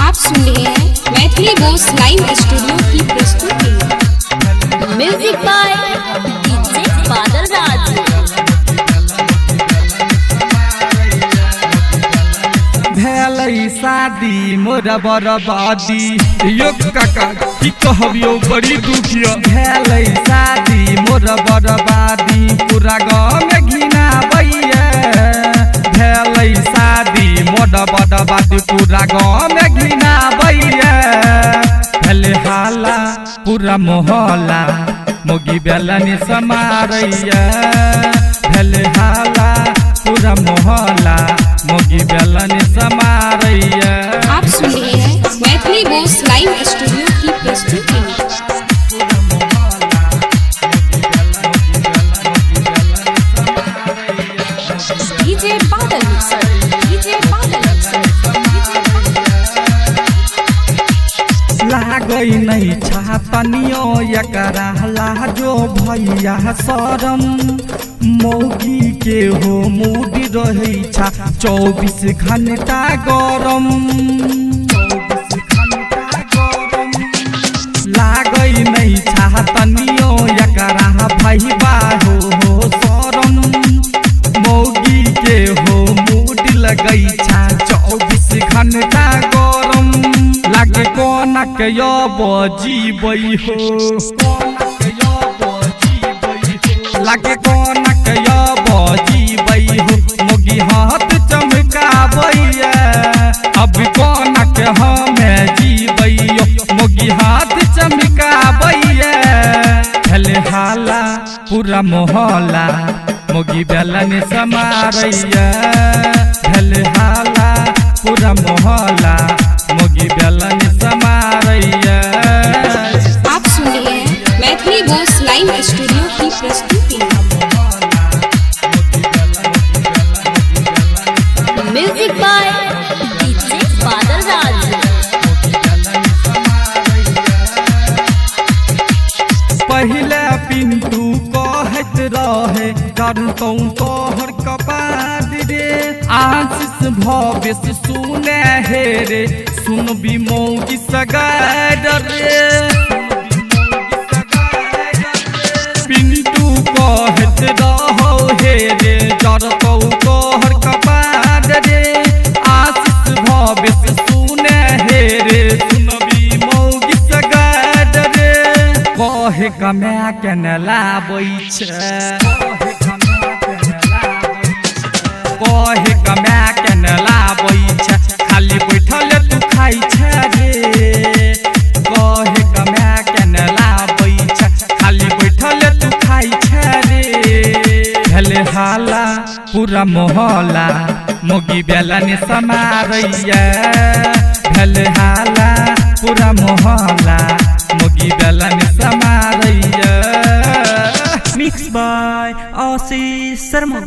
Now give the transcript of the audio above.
आप सुन रहे हैं मैथिली बॉस लाइव स्टूडियो की प्रस्तुति। म्यूजिक बाय डीजे बादल राज। भेलै शादी मोरा बर्बादी यो काका की कहबियो बड़ी दुखिया। भेलै शादी मोरा बर्बादी पूरा गाँव में घिना बैया। भेलै शादी मोरा बर्बादी पूरा गाँव में घिना बैया। भेलै हाला पूरा मोहल्ला मोगी बेलनी समारैया। भेलै हाला पूरा मोहल्ला मोगी बेलनी समारैया। आप सुन रहे हैं मैथिली बॉस लाइव स्टूडियो की प्रस्तुति। डीजे बादल मिक्सर, डीजे बादल मिक्सर, डीजे लागै नहीं छातनियो एकरा लाजो भैया शरम। मौगी के हो मूड रहे छा 24 घंटा गरम। 24 घंटा गरम लागै नहीं छातनियो एकरा भैया हो शरम। मौगी के हो मूड लगै छा 24 घंटा गरम। लागे कोना के यो बजीबै हो, लागे कोना के यो बजीबै हो। मोगी हाथ चमकाबैया अब कोना के हमें जीबै हो। मोगी हाथ चमकाबैया। भेलै हाला पूरा मोहल्ला मोगी बेलनी समारैया। भेलै हाला पूरा मोहल्ला मोगी बेलनी समारैया। आप सुन रहे हैं मैथिली बॉस लाइव स्टूडियो की प्रस्तुति। म्यूजिक बाय डीजे बादल राज। पहले पिंटू कहत रहे करतौ तोहर कपाद रे। आशीष भवेश सुने हे रे सुनबी मौगी सगार रे। पिंटू कहत रहो हे रे करतौ तोहर कपाद रे। आशीष भवेश सुने हे रे सुनबी मौगी सगार रे। कहे कमे के न लाबै छै, कहे कमे के न लाबै छै खाली बैठल तू खाइ छै रे। कहे कमे के न लाबै छै खाली बैठल तू खाइ छै रे। भेलै हाला पूरा मोहल्ला मोगी बेलनी समारैया। भेलै हाला पूरा मोहल्ला मोगी बेलनी समारैया। Mixed by Ashish Sharma।